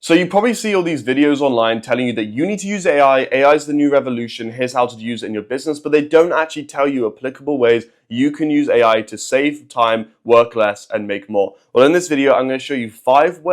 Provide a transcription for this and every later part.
So you probably see all these videos online telling you that you need to use AI, AI is the new revolution, here's how to use it in your business, but they don't actually tell you applicable ways you can use AI to save time, work less, and make more. Well, in this video, I'm going to show you 5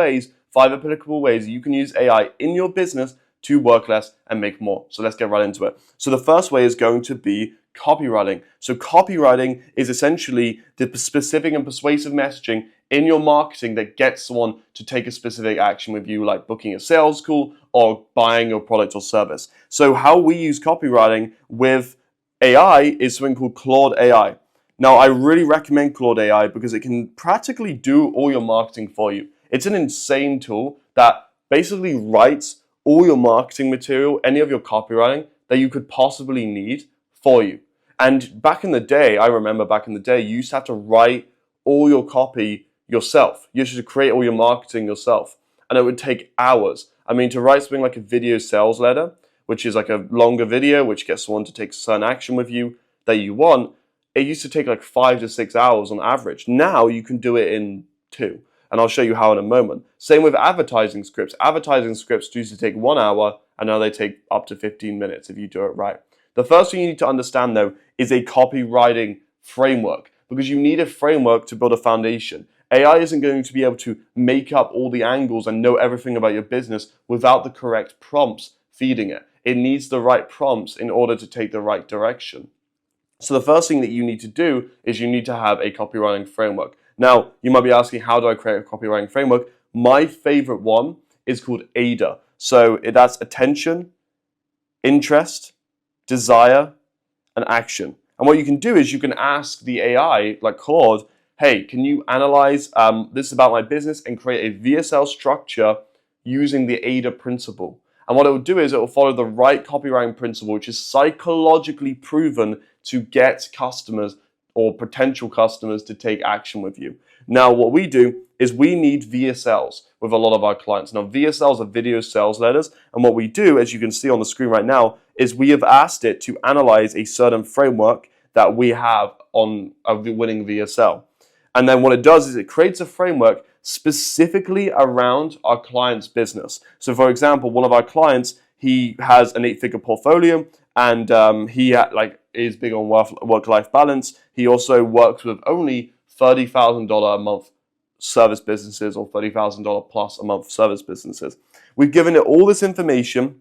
applicable ways you can use AI in your business to work less and make more. So let's get right into it. So the first way is going to be copywriting. So copywriting is essentially the specific and persuasive messaging in your marketing that gets someone to take a specific action with you, like booking a sales call or buying your product or service. So how we use copywriting with AI is something called Claude AI. Now, I really recommend Claude AI because it can practically do all your marketing for you. It's an insane tool that basically writes all your marketing material, any of your copywriting that you could possibly need for you. And back in the day, I remember back in the day, you used to have to write all your copy yourself. You used to create all your marketing yourself. And it would take hours. I mean, to write something like a video sales letter, which is like a longer video, which gets someone to take a certain action with you that you want, it used to take like 5 to 6 hours on average. Now you can do it in 2. And I'll show you how in a moment. Same with advertising scripts. Advertising scripts used to take 1 hour, and now they take up to 15 minutes if you do it right. The first thing you need to understand, though, is a copywriting framework, because you need a framework to build a foundation. AI isn't going to be able to make up all the angles and know everything about your business without the correct prompts feeding it. It needs the right prompts in order to take the right direction. So the first thing that you need to do is you need to have a copywriting framework. Now, you might be asking, how do I create a copywriting framework? My favorite one is called AIDA. So that's attention, interest, desire, and action. And what you can do is you can ask the AI, like Claude, hey, can you analyze this about my business and create a VSL structure using the AIDA principle? And what it will do is it will follow the right copywriting principle, which is psychologically proven to get customers or potential customers to take action with you. Now, what we do is we need VSLs with a lot of our clients. Now, VSLs are video sales letters. And what we do, as you can see on the screen right now, is we have asked it to analyze a certain framework that we have on a winning VSL. And then what it does is it creates a framework specifically around our client's business. So for example, one of our clients, he has an 8-figure portfolio, and he is big on work-life balance. He also works with only $30,000 a month service businesses or $30,000 plus a month service businesses. We've given it all this information,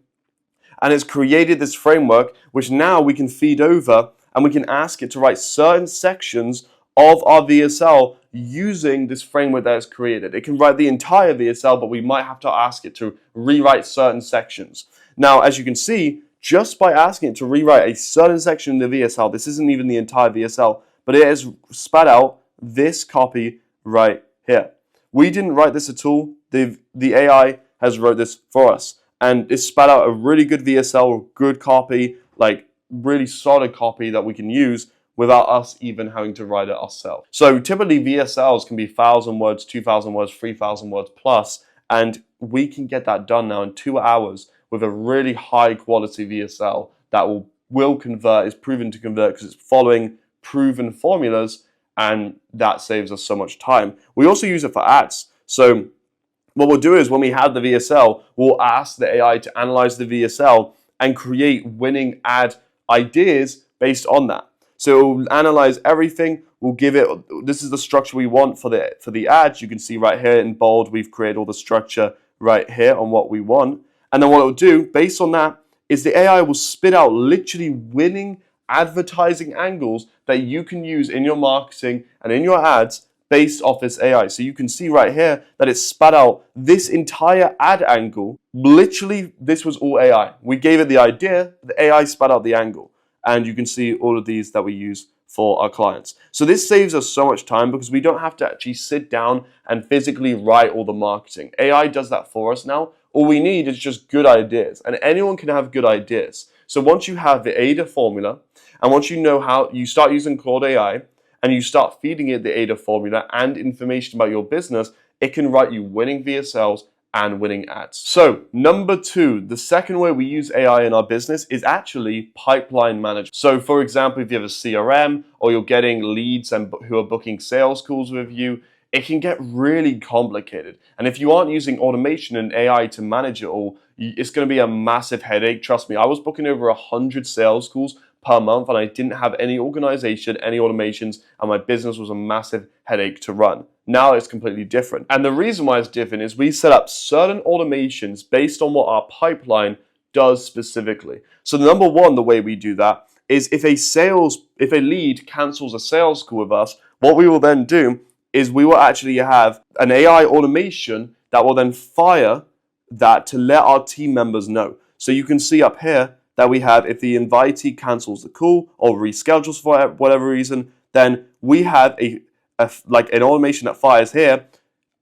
and it's created this framework, which now we can feed over, and we can ask it to write certain sections of our VSL using this framework that it's created. It can write the entire VSL, but we might have to ask it to rewrite certain sections. Now, as you can see, just by asking it to rewrite a certain section in the VSL, this isn't even the entire VSL, but it has spat out this copy right here. We didn't write this at all. The AI has wrote this for us, and it spat out a really good VSL, good copy, like really solid copy that we can use without us even having to write it ourselves. So typically VSLs can be 1,000 words, 2,000 words, 3,000 words plus, and we can get that done now in 2 hours with a really high quality VSL that will convert, is proven to convert because it's following proven formulas, and that saves us so much time. We also use it for ads. So what we'll do is when we have the VSL, we'll ask the AI to analyze the VSL and create winning ad ideas based on that. So it will analyze everything. We'll give it, this is the structure we want for the ads. You can see right here in bold, we've created all the structure right here on what we want. And then what it will do, based on that, is the AI will spit out literally winning advertising angles that you can use in your marketing and in your ads based off this AI. So you can see right here that it spat out this entire ad angle. Literally, this was all AI. We gave it the idea, the AI spat out the angle. And you can see all of these that we use for our clients. So this saves us so much time because we don't have to actually sit down and physically write all the marketing. AI does that for us now. All we need is just good ideas, and anyone can have good ideas. So once you have the AIDA formula, and once you know how you start using Claude AI, and you start feeding it the AIDA formula and information about your business, it can write you winning VSLs and winning ads. So number 2, the second way we use AI in our business is actually pipeline management. So for example, if you have a CRM or you're getting leads and who are booking sales calls with you, it can get really complicated. And if you aren't using automation and AI to manage it all, it's going to be a massive headache. Trust me, I was booking over 100 sales calls per month and I didn't have any organization, any automations, and my business was a massive headache to run. Now it's completely different. And the reason why it's different is we set up certain automations based on what our pipeline does specifically. So number one, the way we do that is if a lead cancels a sales call with us, what we will then do is we will actually have an AI automation that will then fire that to let our team members know. So you can see up here that we have, if the invitee cancels the call or reschedules for whatever reason, then we have like an automation that fires here,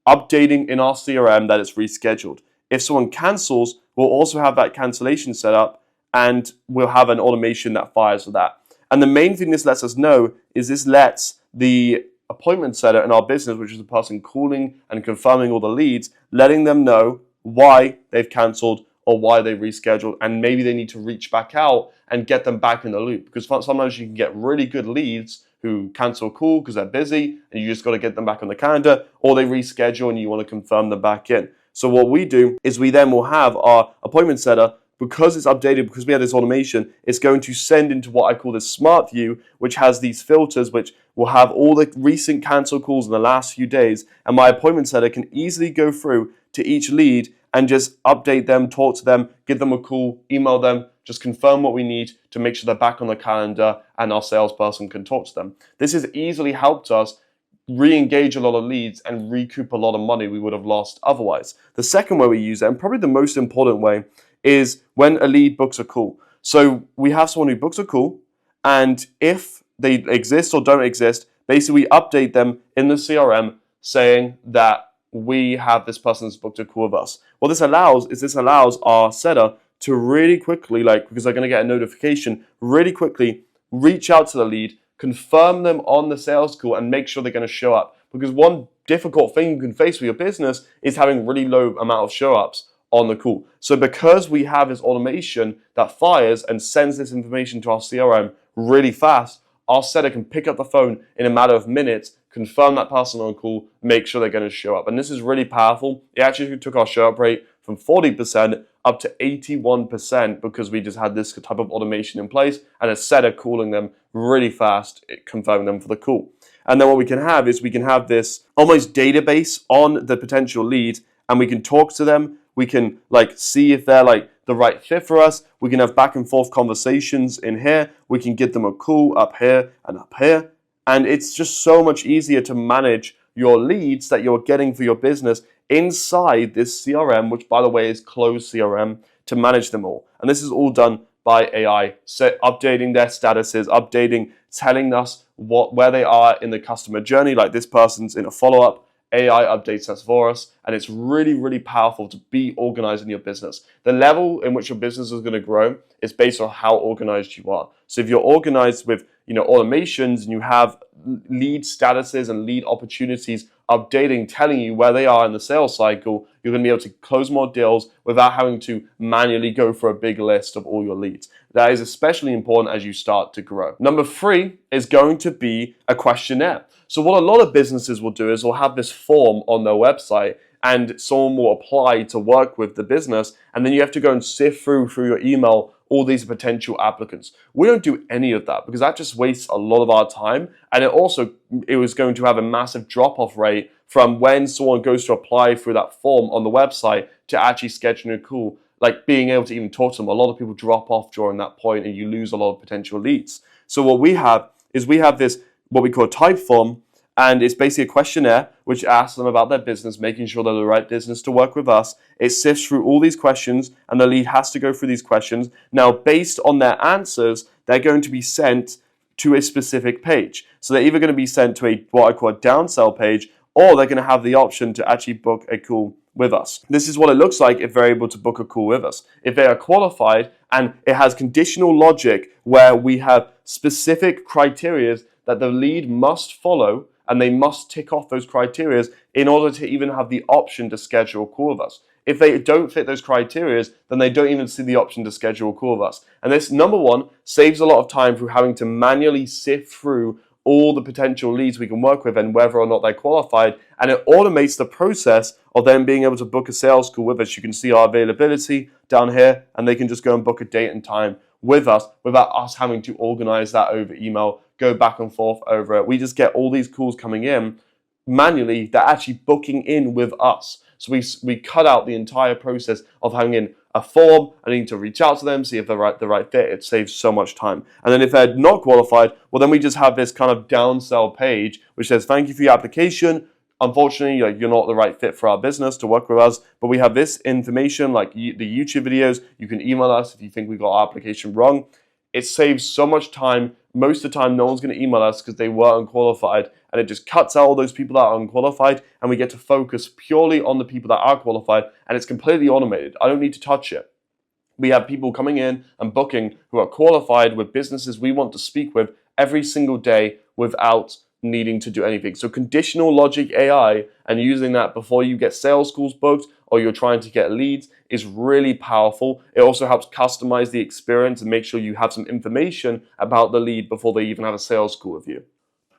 updating in our CRM that it's rescheduled. If someone cancels, we'll also have that cancellation set up and we'll have an automation that fires for that. And the main thing this lets us know is this lets the appointment setter in our business, which is the person calling and confirming all the leads, letting them know why they've cancelled or why they rescheduled, and maybe they need to reach back out and get them back in the loop. Because sometimes you can get really good leads who cancel a call because they're busy and you just got to get them back on the calendar, or they reschedule and you want to confirm them back in. So what we do is we then will have our appointment setter, because it's updated, because we have this automation, it's going to send into what I call the smart view, which has these filters which will have all the recent cancel calls in the last few days. And my appointment setter can easily go through to each lead and just update them, talk to them, give them a call, email them, just confirm what we need to make sure they're back on the calendar and our salesperson can talk to them. This has easily helped us re-engage a lot of leads and recoup a lot of money we would have lost otherwise. The second way we use it, and probably the most important way, is when a lead books a call. So we have someone who books a call, and if they exist or don't exist, basically we update them in the CRM saying that we have this person that's booked a call with us. What this allows is our setter to really quickly, because they're going to get a notification, really quickly reach out to the lead, confirm them on the sales call, and make sure they're going to show up. Because one difficult thing you can face with your business is having really low amount of show-ups on the call. So because we have this automation that fires and sends this information to our CRM really fast, our setter can pick up the phone in a matter of minutes, confirm that person on call, make sure they're going to show up. And this is really powerful. It actually took our show up rate from 40% up to 81% because we just had this type of automation in place and a setter calling them really fast, confirming them for the call. And then what we can have is we can have this almost database on the potential lead, and we can talk to them. We can see if they're the right fit for us. We can have back and forth conversations in here. We can give them a call up here and up here. And it's just so much easier to manage your leads that you're getting for your business inside this CRM, which by the way is closed CRM, to manage them all. And this is all done by AI, updating their statuses, telling us where they are in the customer journey, like this person's in a follow-up. AI updates us for us, and it's really, really powerful to be organized in your business. The level in which your business is going to grow is based on how organized you are. So if you're organized with automations and you have lead statuses and lead opportunities updating, telling you where they are in the sales cycle, you're going to be able to close more deals without having to manually go for a big list of all your leads. That is especially important as you start to grow. Number 3 is going to be a questionnaire. So what a lot of businesses will do is they'll have this form on their website and someone will apply to work with the business, and then you have to go and sift through your email all these potential applicants. We don't do any of that because that just wastes a lot of our time, and it was going to have a massive drop-off rate from when someone goes to apply through that form on the website to actually scheduling a call, being able to even talk to them. A lot of people drop off during that point and you lose a lot of potential leads. So what we have is this, what we call a type form, and it's basically a questionnaire which asks them about their business, making sure they're the right business to work with us. It sifts through all these questions, and the lead has to go through these questions. Now, based on their answers, they're going to be sent to a specific page. So they're either going to be sent to what I call a downsell page, or they're going to have the option to actually book a call with us. This is what it looks like if they're able to book a call with us. If they are qualified, and it has conditional logic where we have specific criteria that the lead must follow, and they must tick off those criteria in order to even have the option to schedule a call with us. If they don't fit those criteria, then they don't even see the option to schedule a call with us. And this, number one, saves a lot of time through having to manually sift through all the potential leads we can work with and whether or not they're qualified. And it automates the process of them being able to book a sales call with us. You can see our availability down here, and they can just go and book a date and time with us without us having to organize that over email, go back and forth over it. We just get all these calls coming in manually. They're actually booking in with us. So we cut out the entire process of having in a form. I need to reach out to them, see if they're the right fit. It saves so much time. And then if they're not qualified, well, then we just have this kind of downsell page which says, thank you for your application. Unfortunately, you're not the right fit for our business to work with us, but we have this information like the YouTube videos. You can email us if you think we got our application wrong. It saves so much time. Most of the time, no one's going to email us because they were unqualified, and it just cuts out all those people that are unqualified, and we get to focus purely on the people that are qualified, and it's completely automated. I don't need to touch it. We have people coming in and booking who are qualified with businesses we want to speak with every single day without needing to do anything. So conditional logic AI and using that before you get sales calls booked or you're trying to get leads is really powerful. It also helps customize the experience and make sure you have some information about the lead before they even have a sales call with you.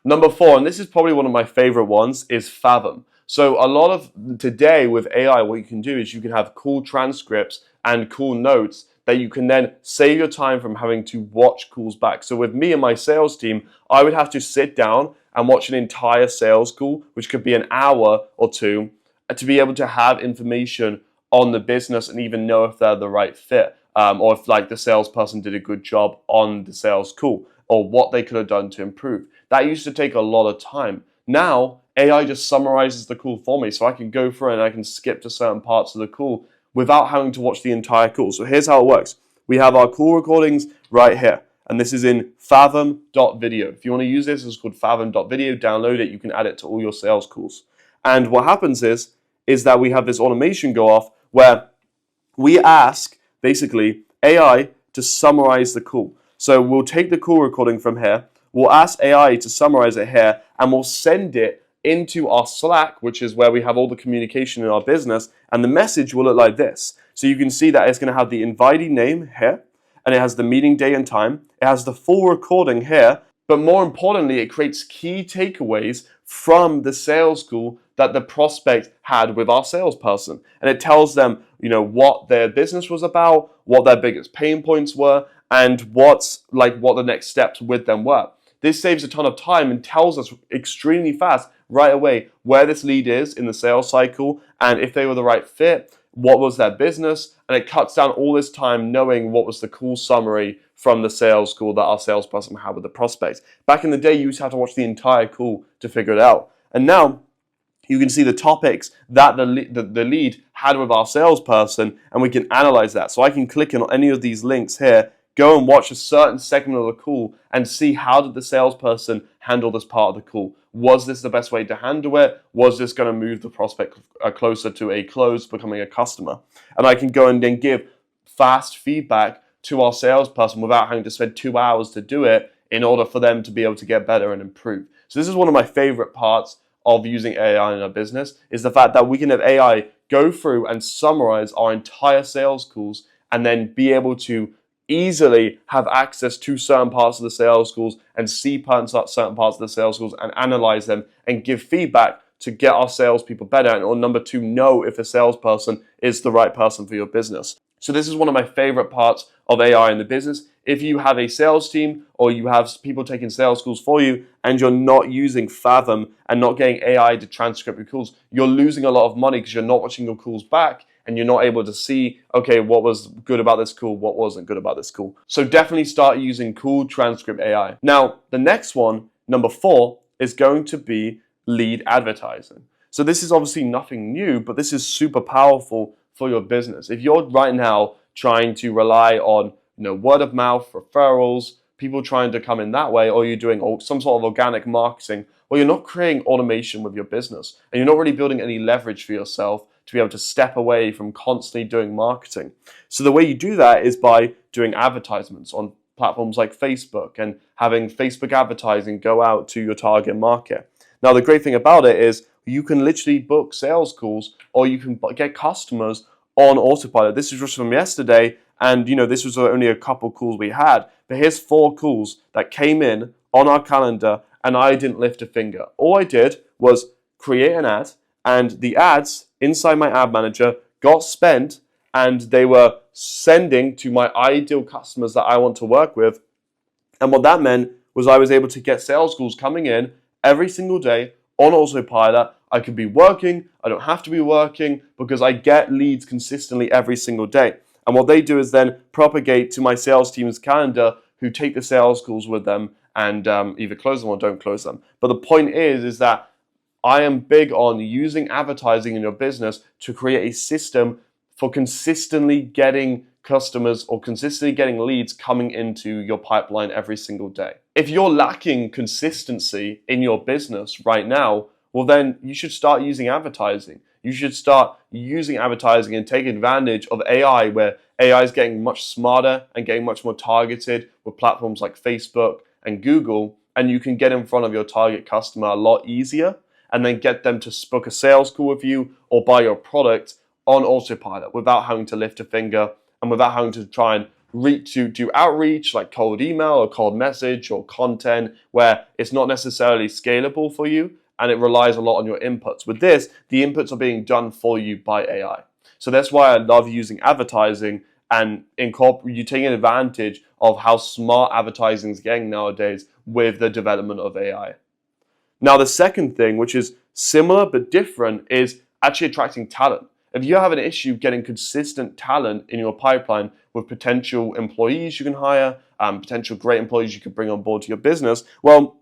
Number 4, and this is probably one of my favorite ones, is Fathom. So a lot of today with AI, what you can do is you can have cool transcripts and cool notes that you can then save your time from having to watch calls back. So with me and my sales team, I would have to sit down and watch an entire sales call, which could be an hour or two, to be able to have information on the business and even know if they're the right fit, or if like the salesperson did a good job on the sales call, or what they could have done to improve. That used to take a lot of time. Now, AI just summarizes the call for me, so I can go through and I can skip to certain parts of the call without having to watch the entire call. So here's how it works. We have our call recordings right here, and this is in fathom.video. If you want to use this, it's called fathom.video. Download it. You can add it to all your sales calls. And what happens is that we have this automation go off where we ask, basically, AI to summarize the call. So we'll take the call recording from here, we'll ask AI to summarize it here, and we'll send it into our Slack, which is where we have all the communication in our business, and the message will look like this. So you can see that it's going to have the invitee name here, and it has the meeting day and time. It has the full recording here, but more importantly, it creates key takeaways from the sales call that the prospect had with our salesperson. And it tells them, what their business was about, what their biggest pain points were, and what the next steps with them were. This saves a ton of time and tells us extremely fast right away where this lead is in the sales cycle and if they were the right fit, what was their business, and it cuts down all this time knowing what was the call summary from the sales call that our salesperson had with the prospect. Back in the day, you used to have to watch the entire call to figure it out. And now you can see the topics that the lead had with our salesperson, and we can analyze that. So I can click on any of these links here, go and watch a certain segment of the call and see how did the salesperson handle this part of the call. Was this the best way to handle it? Was this going to move the prospect closer to a close, becoming a customer? And I can go and then give fast feedback to our salesperson without having to spend 2 hours to do it in order for them to be able to get better and improve. So this is one of my favorite parts of using AI in our business, is the fact that we can have AI go through and summarize our entire sales calls and then be able to easily have access to certain parts of the sales calls and see certain parts of the sales calls and analyze them and give feedback to get our salespeople better. And or number 2, know if a salesperson is the right person for your business. So this is one of my favorite parts of AI in the business. If you have a sales team or you have people taking sales calls for you and you're not using Fathom and not getting AI to transcribe your calls, you're losing a lot of money because you're not watching your calls back and you're not able to see, okay, what was good about this call, what wasn't good about this call. So definitely start using cool transcript AI. Now, the next one, number 4, is going to be lead advertising. So this is obviously nothing new, but this is super powerful for your business. If you're right now trying to rely on word of mouth, referrals, people trying to come in that way, or you're doing some sort of organic marketing, well, you're not creating automation with your business, and you're not really building any leverage for yourself to be able to step away from constantly doing marketing. So the way you do that is by doing advertisements on platforms like Facebook and having Facebook advertising go out to your target market. Now, the great thing about it is you can literally book sales calls or you can get customers on autopilot. This is just from yesterday, and this was only a couple calls we had, but here's 4 calls that came in on our calendar and I didn't lift a finger. All I did was create an ad, and the ads inside my ad manager got spent, and they were sending to my ideal customers that I want to work with. And what that meant was I was able to get sales calls coming in every single day on autopilot. I could be working, I don't have to be working, because I get leads consistently every single day. And what they do is then propagate to my sales team's calendar, who take the sales calls with them and either close them or don't close them. But the point is that I am big on using advertising in your business to create a system for consistently getting customers or consistently getting leads coming into your pipeline every single day. If you're lacking consistency in your business right now, well, then you should start using advertising. You should start using advertising and take advantage of AI, where AI is getting much smarter and getting much more targeted with platforms like Facebook and Google, and you can get in front of your target customer a lot easier and then get them to book a sales call with you or buy your product on autopilot without having to lift a finger and without having to try and do outreach like cold email or cold message or content where it's not necessarily scalable for you and it relies a lot on your inputs. With this, the inputs are being done for you by AI. So that's why I love using advertising and you taking advantage of how smart advertising is getting nowadays with the development of AI. Now, the second thing, which is similar but different, is actually attracting talent. If you have an issue getting consistent talent in your pipeline with potential employees you can hire, potential great employees you can bring on board to your business, well,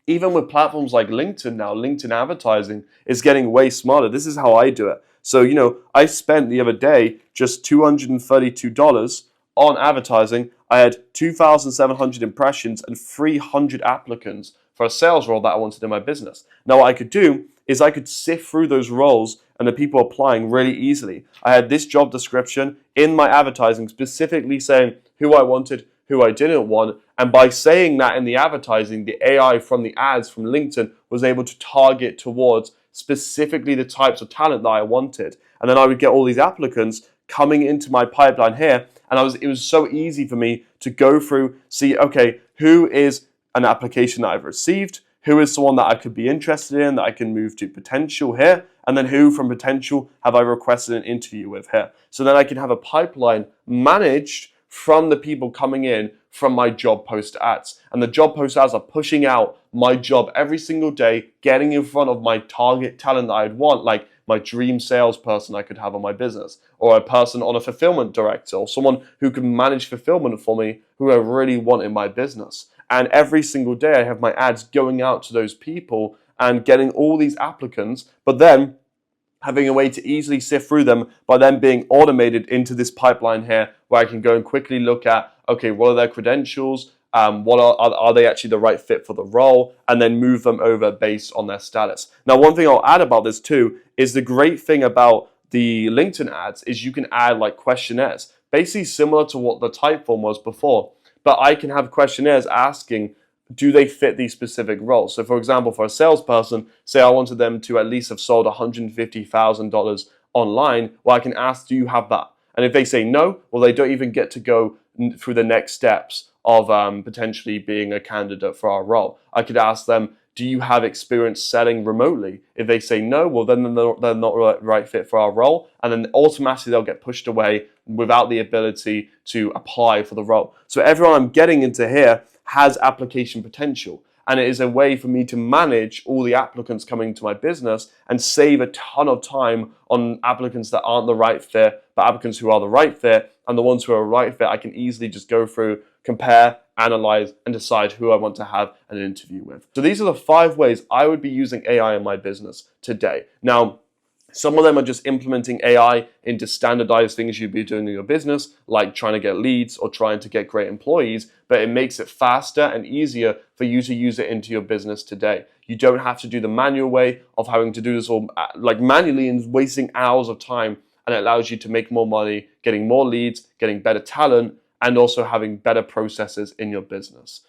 even with platforms like LinkedIn now, LinkedIn advertising is getting way smarter. This is how I do it. So, I spent the other day just $232 on advertising. I had 2,700 impressions and 300 applicants for a sales role that I wanted in my business. Now, what I could do is I could sift through those roles and the people applying really easily. I had this job description in my advertising specifically saying who I wanted, who I didn't want. And by saying that in the advertising, the AI from the ads from LinkedIn was able to target towards specifically the types of talent that I wanted. And then I would get all these applicants coming into my pipeline here. And it was so easy for me to go through, see, okay, who is an application that I've received, who is someone that I could be interested in, that I can move to potential here, and then who from potential have I requested an interview with here. So then I can have a pipeline managed from the people coming in from my job post ads. And the job post ads are pushing out my job every single day, getting in front of my target talent that I'd want, like my dream salesperson I could have on my business, or a person on a fulfillment director, or someone who can manage fulfillment for me who I really want in my business. And every single day I have my ads going out to those people and getting all these applicants, but then having a way to easily sift through them by them being automated into this pipeline here where I can go and quickly look at, okay, what are their credentials? Are they actually the right fit for the role? And then move them over based on their status. Now, one thing I'll add about this too is the great thing about the LinkedIn ads is you can add like questionnaires, basically similar to what the Typeform was before. But I can have questionnaires asking, do they fit these specific roles? So for example, for a salesperson, say I wanted them to at least have sold $150,000 online, well, I can ask, do you have that? And if they say no, well, they don't even get to go through the next steps of potentially being a candidate for our role. I could ask them, do you have experience selling remotely? If they say no, well, then they're not the right fit for our role. And then automatically they'll get pushed away without the ability to apply for the role. So everyone I'm getting into here has application potential. And it is a way for me to manage all the applicants coming to my business and save a ton of time on applicants that aren't the right fit, but applicants who are the right fit. And the ones who are right fit, I can easily just go through, compare, analyze, and decide who I want to have an interview with. So these are the 5 ways I would be using AI in my business today. Now, some of them are just implementing AI into standardized things you'd be doing in your business, like trying to get leads or trying to get great employees, but it makes it faster and easier for you to use it into your business today. You don't have to do the manual way of having to do this all like manually and wasting hours of time, and it allows you to make more money, getting more leads, getting better talent, and also having better processes in your business.